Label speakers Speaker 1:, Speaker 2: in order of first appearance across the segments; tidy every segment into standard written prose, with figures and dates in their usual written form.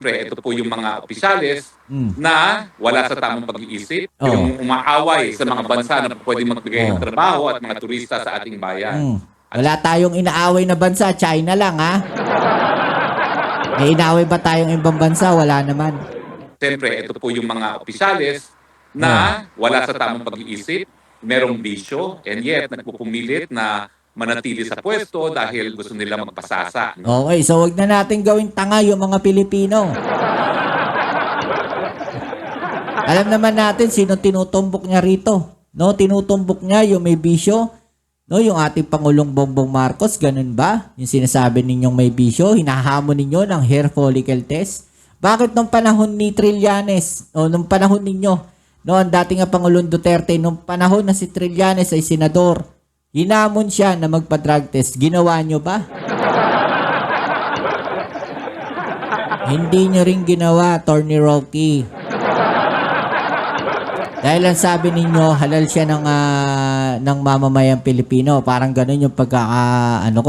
Speaker 1: Ito po yung mga opisyales na wala sa tamang pag-iisip,
Speaker 2: Oo.
Speaker 1: yung umaaway sa mga bansa na pwedeng magbigay ng
Speaker 2: Oo.
Speaker 1: trabaho at mga turista sa ating bayan.
Speaker 2: Wala tayong inaaway na bansa, China lang ha. May inaaway ba tayong ibang bansa? Wala naman.
Speaker 1: Siyempre, ito po yung mga opisyales na wala sa tamang pag-iisip, merong bisyo, and yet nagpupumilit na manatili sa pwesto dahil gusto nila magpasasa.
Speaker 2: Okay, so wag na natin gawing tanga yung mga Pilipino. Alam naman natin sino tinutumbok niya rito. No, tinutumbok niya yung may bisyo. No, yung ating Pangulong Bongbong Marcos, ganun ba? Yung sinasabi ninyong may bisyo, hinahamon ninyo ng hair follicle test. Bakit nung panahon ni Trillanes, o nung panahon ninyo, no, ang dating Pangulong Duterte, nung panahon na si Trillanes ay senador, hinamon siya na magpa-drug test. Ginawa nyo ba? Hindi nyo rin ginawa, Attorney Rocky. Dahil ang sabi ninyo, halal siya ng mamamayang Pilipino. Parang ganun yung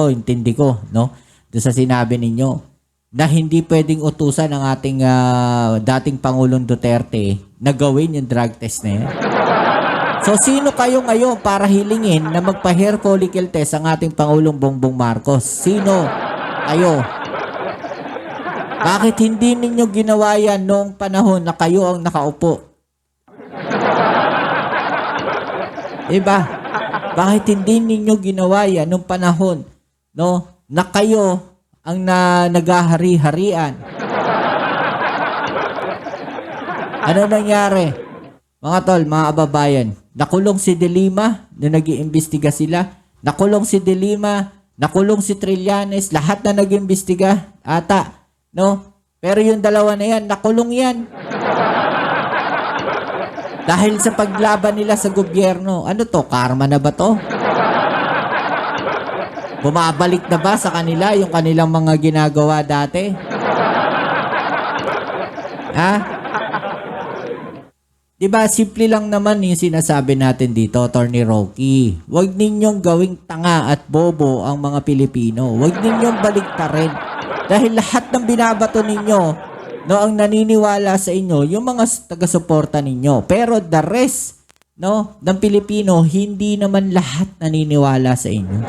Speaker 2: intindi ko, no? Doon sa sinabi ninyo na hindi pwedeng utusan ng ating dating Pangulong Duterte na gawin yung drug test na yun. So, sino kayo ngayon para hilingin na magpa-hair follicle test ang ating Pangulong Bongbong Marcos? Sino kayo? Bakit hindi ninyo ginawa yan noong panahon na kayo ang nakaupo? Diba? Bakit hindi ninyo ginawa yan noong panahon, no, na kayo ang naghahari-harian? Ano nangyari? Mga tol, mga kababayan, nakulong si De Lima na nag-iimbestiga sila. Nakulong si De Lima, nakulong si Trillanes, lahat na nag-iimbestiga ata, no? Pero yung dalawa na yan, nakulong yan. Dahil sa paglaban nila sa gobyerno. Ano to? Karma na ba to? Bumabalik na ba sa kanila yung kanilang mga ginagawa dati? Ha? Diba, simple lang naman yung sinasabi natin dito, Attorney Rocky. Huwag ninyong gawing tanga at bobo ang mga Pilipino. Huwag ninyong baliktarin. Dahil lahat ng binabato ninyo, no, ang naniniwala sa inyo, yung mga taga-suporta ninyo. Pero the rest, no, ng Pilipino, hindi naman lahat naniniwala sa inyo.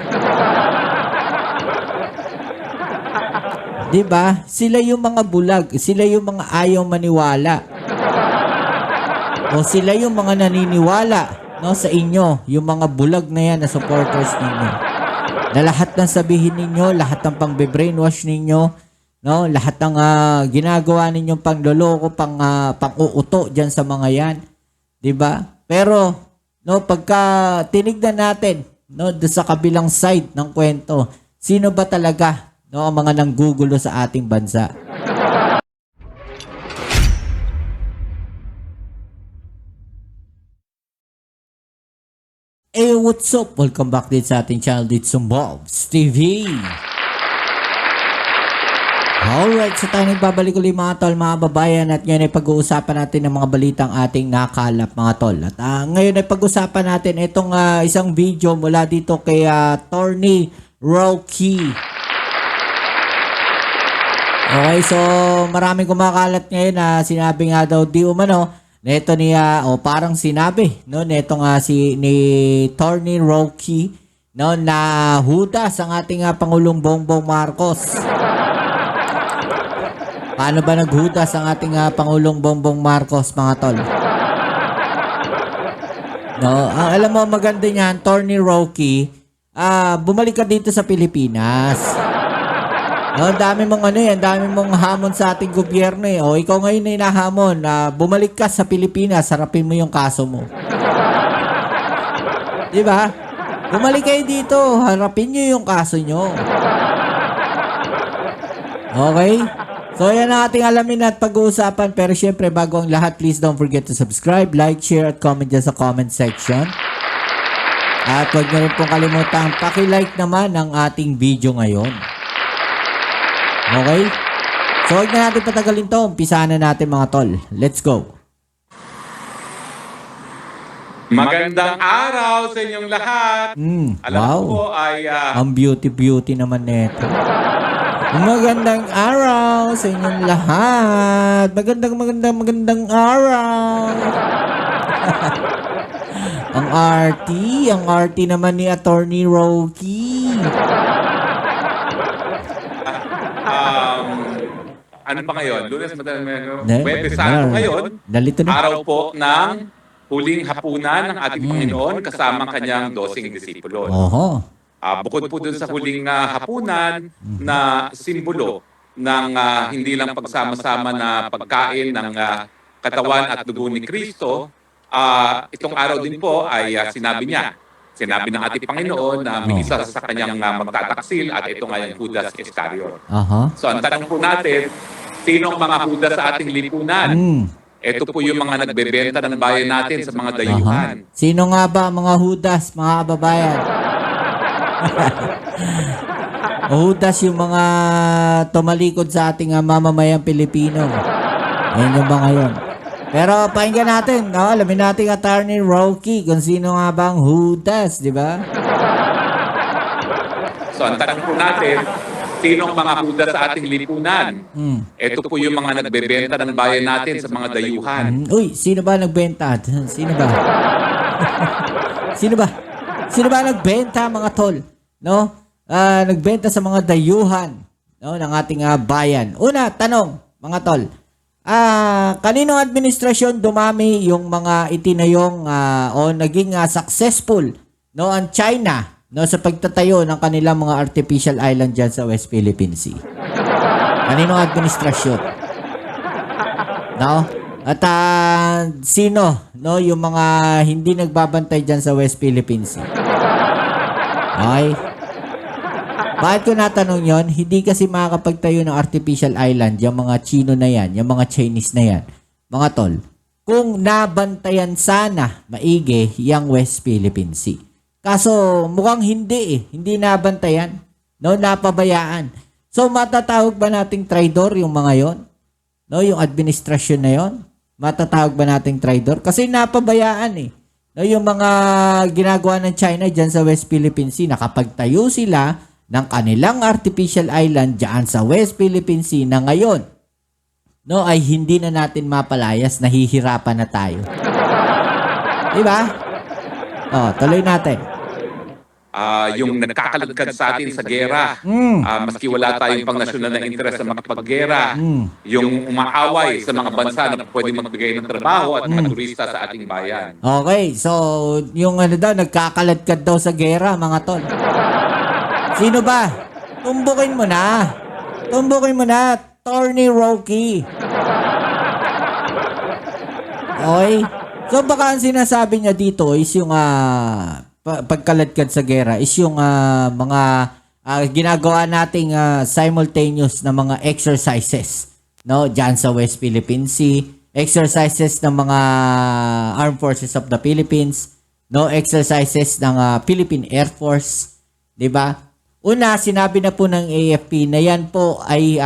Speaker 2: Diba? Sila yung mga bulag. Sila yung mga ayaw maniwala. O sila yung mga naniniwala, no, sa inyo. Yung mga bulag na yan na supporters ninyo. Na lahat ng sabihin ninyo, lahat ng pang-brainwash ninyo, no, lahat ng ginagawa ninyong pangloloko, pang-uuto diyan sa mga yan, 'di ba? Pero no, pagka tinignan natin, no, sa kabilang side ng kwento, sino ba talaga, no, ang mga nanggugulo sa ating bansa? Hey, what's up? Welcome back din sa ating channel dito sa Bobs TV. Alright, so tayo nagbabalik ulit mga tol, mga babayan, at ngayon ay pag-uusapan natin ng mga balitang ating nakalap mga tol. At ngayon ay pag-uusapan natin itong isang video mula dito kay Attorney Rocky. Okay, so maraming kumakalat ngayon na sinabi nga daw di umano neto niya, parang sinabi, no, neto nga ni Attorney Rocky, no, na hudas ang ating Pangulong Bongbong Marcos. Paano ba naghudas ang ating Pangulong Bongbong Marcos, mga tol? No, alam mo, maganda niyan, Attorney Rocky, bumalik ka dito sa Pilipinas. No, dami mong dami mong hamon sa ating gobyerno eh. O ikaw ngayon na hinahamon, bumalik ka sa Pilipinas, harapin mo yung kaso mo. 'Di ba? Bumalik kayo dito, harapin niyo yung kaso nyo. Okay? So yan ang ating alamin at pag-uusapan. Pero syempre, bago ang lahat, please don't forget to subscribe, like, share, at comment dyan sa comment section. At huwag nyo rin pong kalimutan, paki-like naman ang ating video ngayon. Okay? So, huwag na natin patagalin to. Umpisahan na natin mga tol. Let's go.
Speaker 1: Magandang araw sa inyong lahat. Alam
Speaker 2: Wow.
Speaker 1: ko ay
Speaker 2: Ang beauty naman nito. Magandang araw sa inyong lahat. Magandang araw. Ang arty naman ni Attorney Rocky.
Speaker 1: Ano pa ngayon? Lunes,
Speaker 2: Ne-
Speaker 1: Webes Santo
Speaker 2: Ah,
Speaker 1: ngayon.
Speaker 2: Nalito na.
Speaker 1: Araw po ng huling hapunan ng ating Panginoon kasama ang kanyang 12 disipulo.
Speaker 2: Oho.
Speaker 1: Bukod po dun sa huling hapunan na simbolo ng hindi lang pagsama-sama na pagkain ng katawan at dugo ni Kristo, itong araw din po ay sinabi ng ating Panginoon na may isa sa kanyang magtataksil at ito nga yung Judas Iscariot.
Speaker 2: Aha.
Speaker 1: So ang tanong po natin, sino ang mga Judas sa ating lipunan? Ito po yung mga nagbebenta ng bayan natin sa mga dayuhan.
Speaker 2: Sino nga ba ang mga Judas, mga kababayan? Judas yung mga tumalikod sa ating mamamayang Pilipino. Yan yung mga yun. Pero pakinggan natin, no? Alamin natin Attorney Rocky kung sino nga ba ang Judas, di ba?
Speaker 1: So ang tanong po natin, sino ang mga Judas sa ating lipunan? Ito po yung mga nagbebenta ng bayan natin sa mga dayuhan.
Speaker 2: Uy, sino ba nagbenta? Sino ba? Sino ba? Sino ba nagbenta, mga tol? No? Nagbenta sa mga dayuhan, no, ng ating bayan. Una, tanong, mga tol. Kaninong administrasyon dumami yung mga itinayong o naging successful, no, ang China, no, sa pagtatayo ng kanilang mga artificial island dyan sa West Philippine Sea? Kaninong administrasyon? No? At sino, no, yung mga hindi nagbabantay dyan sa West Philippine Sea? Okay? Bakit ko natanong yon? Hindi kasi makakapagtayo ng artificial island yung mga Chino na yan, yung mga Chinese na yan. Mga tol, kung nabantayan sana maigi yung West Philippine Sea. Kaso mukhang hindi hindi nabantayan. No, napabayaan. So matatawag ba nating traidor yung mga yon? No, yung administrasyon na yon? Matatawag ba nating traidor? Kasi napabayaan No, yung mga ginagawa ng China dyan sa West Philippine Sea, nakapagtayo sila ng kanilang artificial island dyan sa West Philippine Sea na ngayon, no, ay hindi na natin mapalayas, nahihirapan na tayo. Diba? Tuloy natin.
Speaker 1: Yung nagkakaladkad sa atin sa gera, maski wala tayong pangnasyonal na interes sa makapaggera, yung umaaway sa mga bansa na pwede magbigay ng trabaho at mga turista sa ating bayan.
Speaker 2: Okay, so yung nagkakaladkad daw sa gera, mga tol. Sino ba? Tumbukin mo na. Attorney Rocky. Okay? So baka ang sinasabi niya dito is yung pagkaladkad sa gera is yung mga ginagawa nating simultaneous na mga exercises, no, diyan sa West Philippine Sea, exercises ng mga Armed Forces of the Philippines, no, exercises ng Philippine Air Force, 'di ba? Una, sinabi na po ng AFP na yan po ay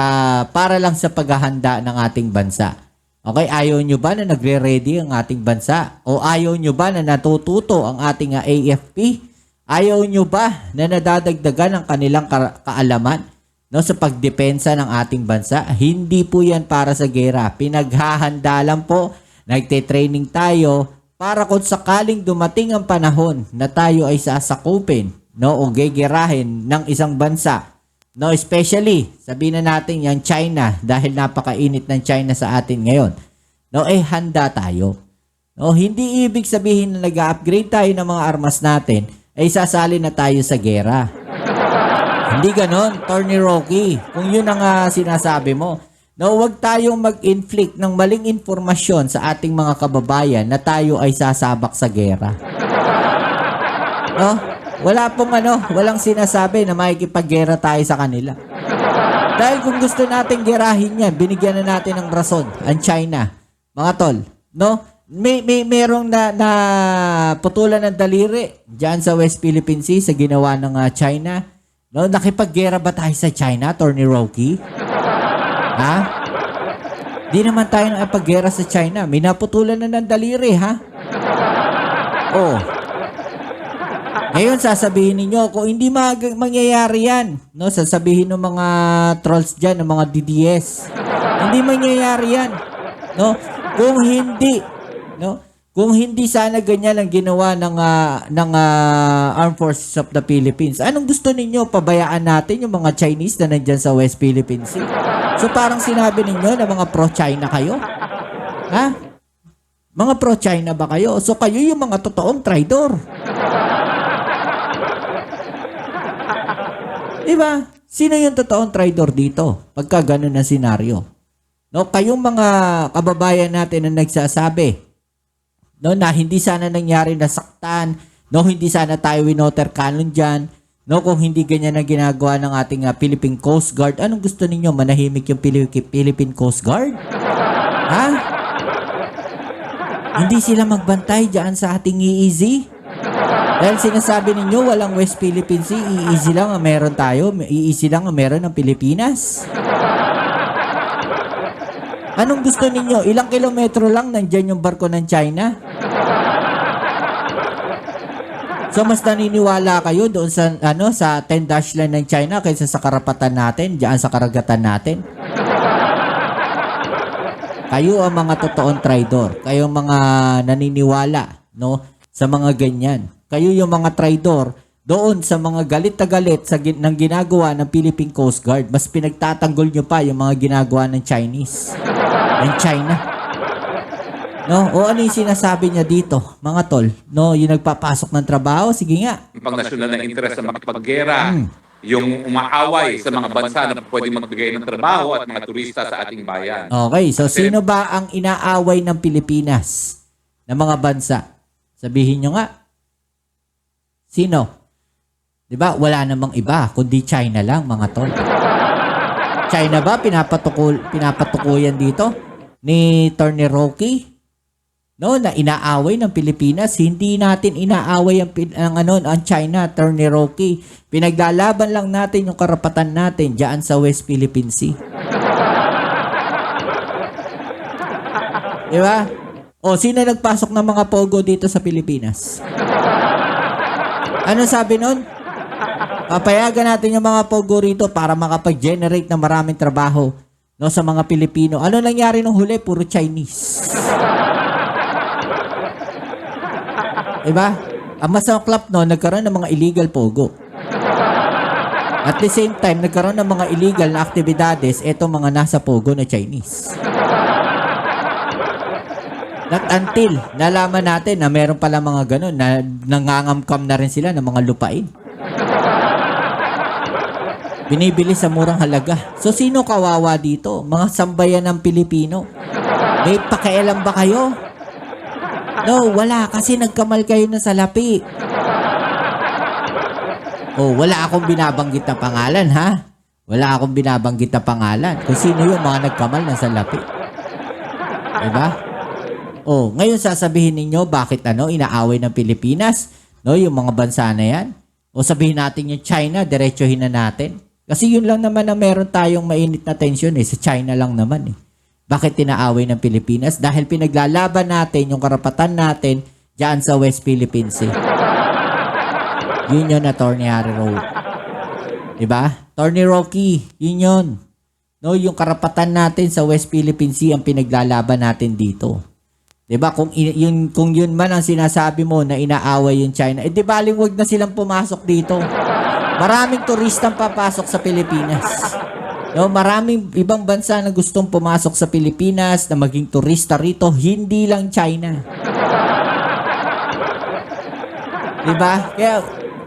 Speaker 2: para lang sa paghahanda ng ating bansa. Okay, ayaw nyo ba na nagre-ready ang ating bansa? O ayaw nyo ba na natututo ang ating AFP? Ayaw nyo ba na nadadagdagan ang kanilang kaalaman, no, sa pagdepensa ng ating bansa? Hindi po yan para sa gera. Pinaghahanda lang po, nagte-training tayo para kung sakaling dumating ang panahon na tayo ay sasakupin, no, o gegerahin ng isang bansa, no, especially sabihin na natin yung China dahil napakainit ng China sa atin ngayon, no, handa tayo, no. Hindi ibig sabihin na nag-upgrade tayo ng mga armas natin ay sasali na tayo sa gera. Hindi ganon, Attorney Rocky. Kung yun ang sinasabi mo, no, huwag tayong mag-inflict ng maling informasyon sa ating mga kababayan na tayo ay sasabak sa gera, no. Walang sinasabi na makikipaggera tayo sa kanila. Dahil kung gusto nating gerahin yan, binigyan na natin ng rason ang China. Mga tol, no? Merong na putulan ng daliri diyan sa West Philippine Sea sa ginawa ng China. No, nakipaggera ba tayo sa China, Attorney Rocky? Ha? Di naman tayo nakipaggera sa China. May naputulan na ng daliri, ha? Oh. Ngayon, sasabihin ninyo, kung hindi mangyayari yan, no? Sasabihin ng mga trolls dyan, ng mga DDS, hindi mangyayari yan, no? Kung hindi, no? Kung hindi sana ganyan ang ginawa ng Armed Forces of the Philippines, anong gusto ninyo? Pabayaan natin yung mga Chinese na nandyan sa West Philippine Sea. So parang sinabi ninyo na mga pro-China kayo? Ha? Mga pro-China ba kayo? So kayo yung mga totoong traidor. Diba? Sino yung totoong traidor dito? Pagka ganun na senaryo. No, kayong mga kababayan natin na nagsasabi, no, na hindi sana nangyari na saktan, no, hindi sana tayo winoter canon dyan, no, kung hindi ganyan ang ginagawa ng ating Philippine Coast Guard, anong gusto ninyo? Manahimik yung Philippine Coast Guard? Ha? Hindi sila magbantay dyan sa ating EEZ? Dahil sinasabi ninyo, walang West Philippine Sea, EEZ lang ang meron tayo, EEZ lang ang meron ng Pilipinas. Anong gusto ninyo? Ilang kilometro lang nandyan yung barko ng China? So mas naniniwala kayo doon sa sa 10 dash line ng China kaysa sa karapatan natin, diyan sa karagatan natin? Kayo ang mga totoong traidor. Kayo ang mga naniniwala, no, sa mga ganyan. Kayo yung mga traidor doon sa mga galit na galit ng ginagawa ng Philippine Coast Guard. Mas pinagtatanggol nyo pa yung mga ginagawa ng Chinese. Ng China. No? O ano yung sinasabi niya dito, mga tol? No, yung nagpapasok ng trabaho, sige nga.
Speaker 1: Yung pang-nasyonal na interes na makipaggera, yung umaaway sa mga bansa na pwede magbigay ng trabaho at mga turista sa ating bayan.
Speaker 2: Okay, so sino ba ang inaaway ng Pilipinas na mga bansa? Sabihin nyo nga. Sino? Diba? Wala namang iba, kundi China lang, mga tol. China ba pinapatukuyan dito ni Tony Roque? No, na inaaway ng Pilipinas. Hindi natin inaaway ang China, Tony Roque. Pinaglalaban lang natin yung karapatan natin diyan sa West Philippine Sea. Diba? O, sino nagpasok ng mga pogo dito sa Pilipinas? Ano sabi nun? Papayagan natin yung mga pogo rito para makapag-generate ng maraming trabaho, no, sa mga Pilipino. Ano nangyari nung huli? Puro Chinese. Diba? Ang masaklap no, nagkaroon ng mga illegal pogo. At the same time, nagkaroon ng mga illegal na aktibidades etong mga nasa pogo na Chinese. Not until nalaman natin na meron pala mga ganun na nangangamkam na rin sila ng mga lupain. Binibili sa murang halaga. So, sino kawawa dito? Mga sambayan ng Pilipino. May pakialam ba kayo? No, wala. Kasi nagkamal kayo na salapi. Oh, wala akong binabanggit na pangalan, ha? Wala akong binabanggit na pangalan. Kung sino yung mga nagkamal na salapi. Diba? Oh, ngayon sasabihin ninyo bakit inaaway ng Pilipinas, no, yung mga bansa na yan. O sabihin natin yung China, diretsuhin na natin. Kasi yun lang naman na meron tayong mainit na tensyon sa China lang naman eh. Bakit tinaaway ng Pilipinas? Dahil pinaglalaban natin yung karapatan natin diyan sa West Philippine Sea. Yun yun na Tony Roque. Diba? Tony Roque, yun yun. No, yung karapatan natin sa West Philippine Sea ang pinaglalaban natin dito. Diba? Kung yun man ang sinasabi mo na inaaway yung China, di baling wag na silang pumasok dito. Maraming turistang papasok sa Pilipinas. No, maraming ibang bansa na gustong pumasok sa Pilipinas na maging turista rito, hindi lang China. Diba? Kaya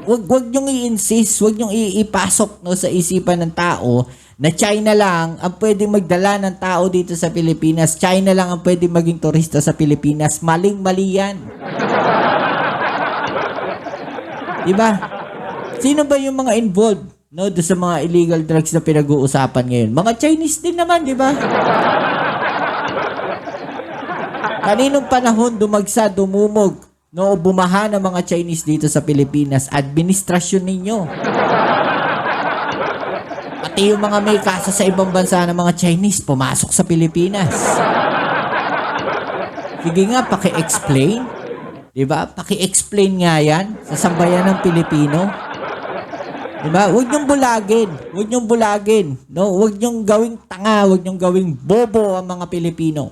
Speaker 2: wag niyong i-insist, wag niyong ipasok sa isipan ng tao na China lang ang pwedeng magdala ng tao dito sa Pilipinas. China lang ang pwedeng maging turista sa Pilipinas. Maling-mali yan. Diba? Sino ba yung mga involved doon sa mga illegal drugs na pinag-uusapan ngayon? Mga Chinese din naman, diba? Kaninong panahon dumagsa, dumumog, bumaha ng mga Chinese dito sa Pilipinas? Administrasyon ninyo. Pati yung mga may kaso sa ibang bansa ng mga Chinese, pumasok sa Pilipinas. Sige nga, paki-explain. Diba? Paki-explain nga yan sa sambayan ng Pilipino. Diba? Huwag niyong bulagin. Huwag niyong bulagin. No? Huwag niyong gawing tanga. Huwag niyong gawing bobo ang mga Pilipino.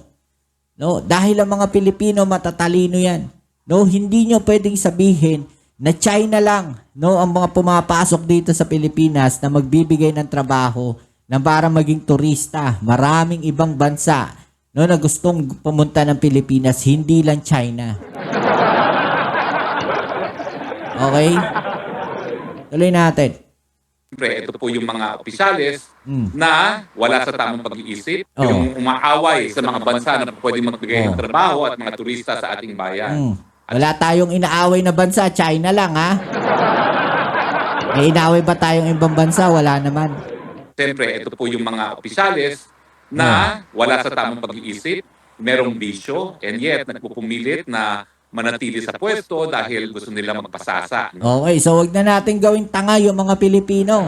Speaker 2: No? Dahil ang mga Pilipino matatalino yan. No? Hindi niyo pwedeng sabihin na China lang, no, ang mga pumapasok dito sa Pilipinas na magbibigay ng trabaho na para maging turista. Maraming ibang bansa, no, na gustong pumunta ng Pilipinas, hindi lang China. Okay? Tuloy natin.
Speaker 1: Siyempre, ito po yung mga opisyales na wala sa tamang pag-iisip,
Speaker 2: Oo.
Speaker 1: yung umaaway sa mga bansa na pwede magbigay ng trabaho at mga turista sa ating bayan.
Speaker 2: Wala tayong inaaway na bansa, China lang, ha? May inaaway ba tayong ibang bansa? Wala naman.
Speaker 1: Siyempre, ito po yung mga opisyales na wala sa tamang pag-iisip, merong bisyo, and yet nagpupumilit na manatili sa pwesto dahil gusto nila magpasasa.
Speaker 2: Okay, so wag na natin gawing tanga yung mga Pilipino.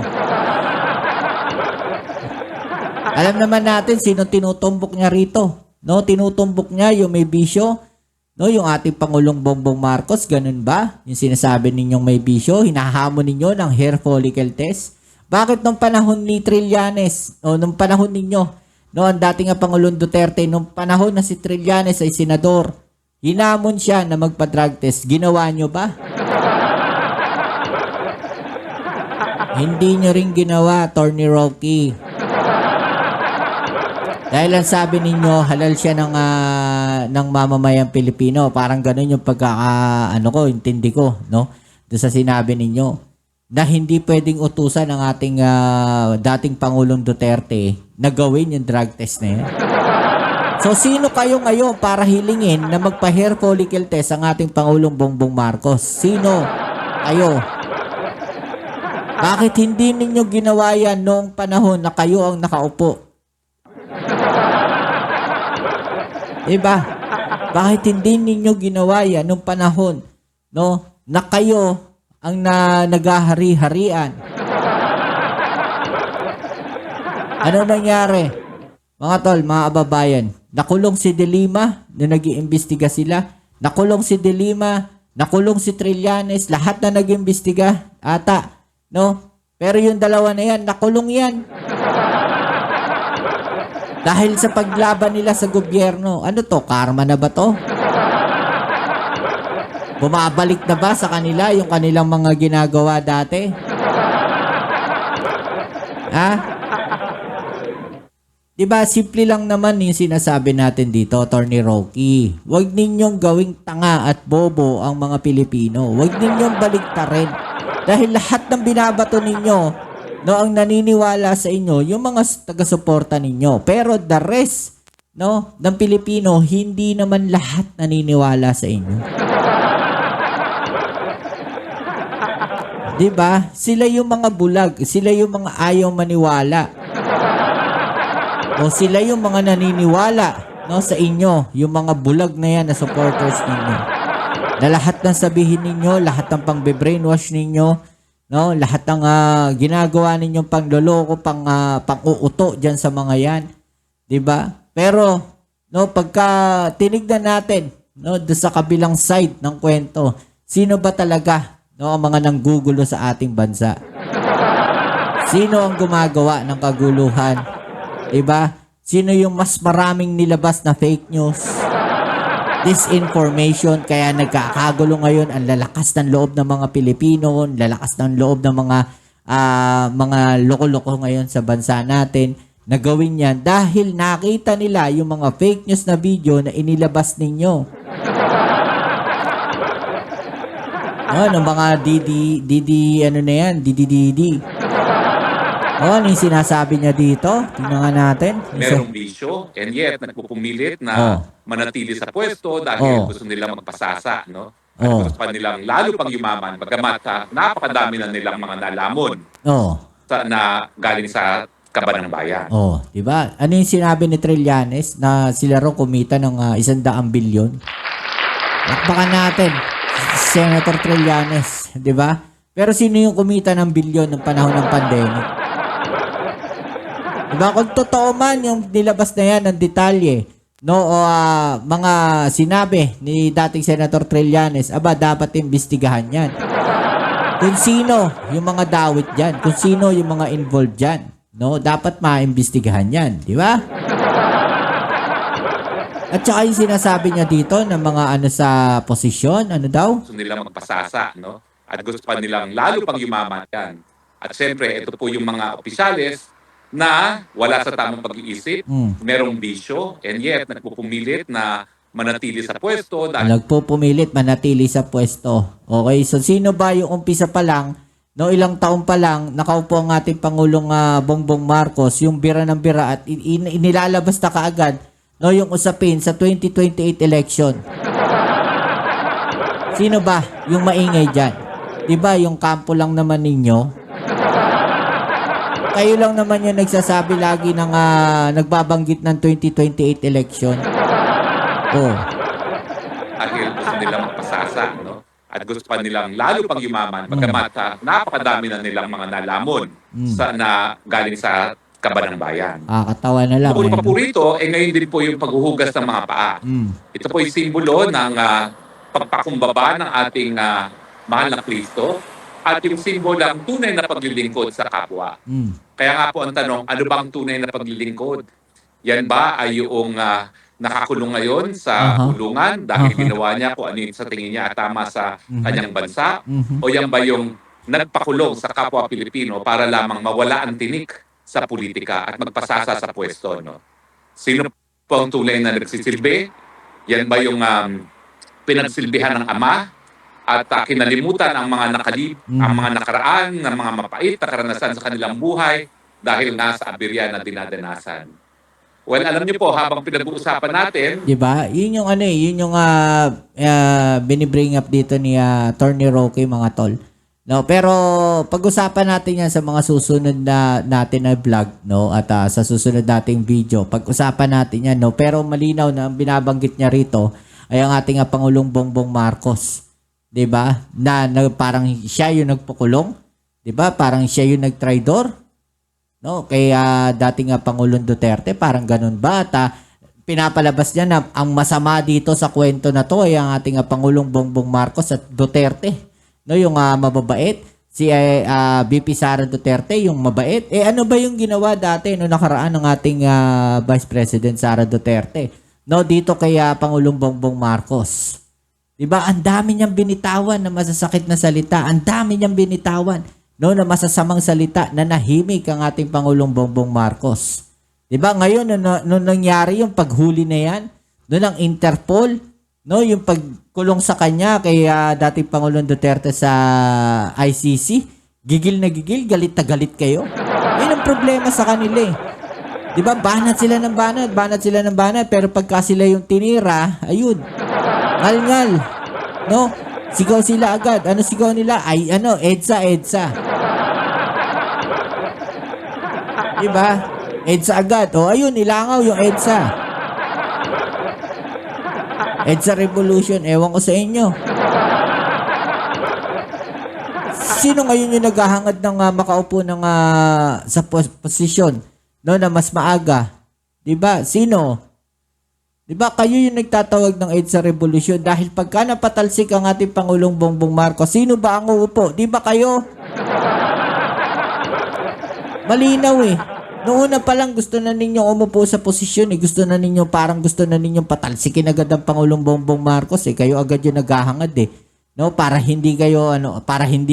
Speaker 2: Alam naman natin sino tinutumbok niya rito. No, tinutumbok niya yung may bisyo. No, yung ating Pangulong Bongbong Marcos, ganun ba? Yung sinasabi ninyong may bisyo, hinahamon ninyo ng hair follicle test. Bakit nung panahon ni Trillanes, o nung panahon ninyo, no, ang dating Pangulong Duterte, nung panahon na si Trillanes ay senador, hinamon siya na magpa-drug test. Ginawa nyo ba? Hindi nyo rin ginawa, Attorney Rocky. Dahil ang sabi ninyo, halal siya ng mamamayang Pilipino. Parang ganun yung intindi ko, no? Doon sa sinabi ninyo, na hindi pwedeng utusan ng ating dating Pangulong Duterte na gawin yung drug test na yun. So, sino kayo ngayon para hilingin na magpa-hair follicle test ang ating Pangulong Bongbong Marcos? Sino kayo? Bakit hindi ninyo ginawa yan noong panahon na kayo ang nakaupo? Diba? Bakit hindi ninyo ginawa yan noong panahon, no, na kayo ang naghahari-harian? Ano nangyari? Mga tol, mga ababayan, nakulong si De Lima na nag-iimbestiga sila. Nakulong si De Lima, nakulong si Trillanes, lahat na nag-iimbestiga ata, no? Pero yung dalawa na yan, nakulong yan. Dahil sa paglaban nila sa gobyerno. Ano to? Karma na ba to? Bumabalik na ba sa kanila yung kanilang mga ginagawa dati? Ha? Diba, simple lang naman yung sinasabi natin dito, Attorney Rocky. Huwag ninyong gawing tanga at bobo ang mga Pilipino. Huwag ninyong baliktarin. Dahil lahat ng binabato ninyo, no, ang naniniwala sa inyo, yung mga taga-suporta ninyo. Pero the rest, no, ng Pilipino, hindi naman lahat naniniwala sa inyo. Diba? Sila yung mga bulag. Sila yung mga ayaw maniwala. O sila yung mga naniniwala, no, sa inyo. Yung mga bulag na yan na supporters ninyo. Na lahat ng sabihin ninyo, lahat ng pang-brainwash ninyo, no, lahat ng ginagawa ninyong pangloloko, pang-uuto diyan sa mga yan, 'di ba? Pero no, pagka tinignan natin, no, doon sa kabilang side ng kwento, sino ba talaga, no, ang mga nanggugulo sa ating bansa? Sino ang gumagawa ng kaguluhan? 'Di ba? Sino yung mas maraming nilabas na fake news? Disinformation, kaya nagkakagulo ngayon ang lalakas ng loob ng mga Pilipino, lalakas ng loob ng mga loko-loko ngayon sa bansa natin na gawin yan dahil nakita nila yung mga fake news na video na inilabas ninyo. Ng mga Didi. Ano yung sinasabi niya dito? Tingnan nga natin.
Speaker 1: Merong bisyo, and yet nagpupumilit na manatili sa pwesto dahil gusto nila magpasasa, no? At gusto pa nilang lalo pang yumaman, bagamat napakadami na nilang mga nalamon na galing sa kaban ng bayan.
Speaker 2: Diba? Ano yung sinabi ni Trillanes na sila raw kumita ng 100 bilyon? Bakbakan natin, Senator Trillanes, diba? Pero sino yung kumita ng bilyon ng panahon ng pandemic? Diba? Kung totoo man yung nilabas na yan ng detalye, no, o mga sinabi ni dating Senator Trillanes, dapat imbestigahan yan. Kung sino yung mga dawit dyan, kung sino yung mga involved dyan, no, dapat maimbestigahan yan, di ba? At saka yung sinasabi niya dito ng mga sa posisyon, ano daw?
Speaker 1: Gusto nila magpasasa, no? At gusto pa nilang lalo pang yumaman yan. At siyempre, ito po yung mga opisyales na wala sa tamang pag-iisip, merong bisyo, and yet nagpupumilit na manatili sa pwesto dahil
Speaker 2: Nagpupumilit manatili sa pwesto. Okay, so sino ba yung umpisa pa lang, no, ilang taon pa lang, nakaupo ang ating Pangulong Bongbong Marcos, yung bira ng bira at inilalabas na kaagad, no, yung usapin sa 2028 election. Sino ba yung maingay dyan? Diba yung kampo lang naman ninyo? Kayo lang naman yung nagsasabi lagi ng nagbabanggit ng 2028 election. Oh.
Speaker 1: dahil gusto nilang magpasasa, no? At gusto pa nilang lalo pang yumaman, pagkamat napakadami na nilang mga nalamon na galing sa kaban ng bayan.
Speaker 2: Katawa na lang.
Speaker 1: Bukod pa po rito, ngayon din po yung paghuhugas ng mga paa. Ito po yung simbolo ng pagpakumbaba ng ating mahal na Kristo at yung simbolo ng tunay na paglilingkod sa kapwa. Kaya nga po ang tanong, ano bang tunay na paglilingkod? Yan ba ay yung nakakulong ngayon sa kulungan dahil ginawa niya kung ano yung sa tingin niya at tama sa kanyang bansa? O yan ba yung nagpakulong sa kapwa Pilipino para lamang mawala ang tinik sa politika at magpasasa sa pwesto, no? Sino po ang tunay na nagsisilbi? Yan ba yung pinagsilbihan ng Ama at kinalimutan ang mga ang mga nakaraan, ng mga mapait na karanasan sa kanilang buhay dahil nasa aberya na dinadanasan? Well, alam niyo po, habang pinag-uusapan natin,
Speaker 2: diba? Yun yung yun yung binibring up dito ni Attorney Roque, mga tol. No, pero pag-usapan natin yan sa mga susunod na natin na vlog, no, at sa susunod nating video. Pag-usapan natin yan, no. Pero malinaw na ang binabanggit niya rito ay ang ating Pangulong Bongbong Marcos. 'Di ba? Na parang siya yung nagpakulong, 'di ba? Parang siya yung nagtraidor. No, kay dating Pangulong Duterte, parang ganun ba? At pinapalabas niya na ang masama dito sa kwento na to ay ang ating Pangulong Bongbong Marcos at Duterte. No, yung mababait, si VP Sara Duterte, yung mabait. Ano ba yung ginawa dati no nakaraan ng ating Vice President Sara Duterte? No, dito kay Pangulong Bongbong Marcos. 'Di ba? Ang dami niyang binitawan na masasakit na salita. Ang dami niyang binitawan no na masasamang salita na nahimik ang ating Pangulong Bongbong Marcos. 'Di ba? Ngayon nung nangyari yung paghuli na 'yan, noon ang Interpol, no, yung pagkulong sa kanya kay dating Pangulong Duterte sa ICC, gigil na gigil, galit na galit kayo. Yun ang problema sa kanila eh. 'Di ba? Banat sila ng banat, pero pagka sila yung tinira, ayun. Ngal-ngal. No? Sigaw sila agad. Ano sigaw nila? Ay EDSA. 'Di ba? EDSA agad. Ayun, ilangaw yung EDSA. EDSA Revolution, ewan ko sa inyo. Sino ngayon yung naghahangad ng makaupo ng sa posisyon, no, na mas maaga? 'Di ba? Sino? 'Di ba kayo yung nagtatawag ng EDSA Revolution dahil pagka napatalsik ang ating Pangulong Bongbong Marcos, sino ba ang uupo? 'Di ba kayo? Malinaw eh. Noong una pa lang gusto na ninyong umupo sa posisyon eh. Gusto na ninyong patalsikin agad ang Pangulong Bongbong Marcos eh. Kayo agad yung naghahangad eh. No, para hindi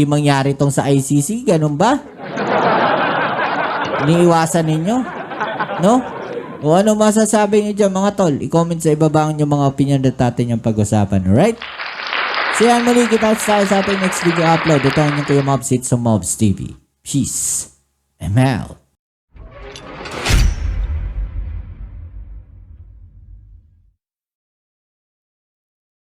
Speaker 2: mangyari tong sa ICC, ganun ba? Iniiwasan ninyo? No? O ano masasabi niyo dyan mga tol? I-comment sa ibaba ang inyong mga opinion at atin yung pag-usapan. Alright? So yan, muli kita tayo sa ating next video upload. Ito ang inyong Kuya Mobs, it's sa Mobs TV. Peace. I'm out.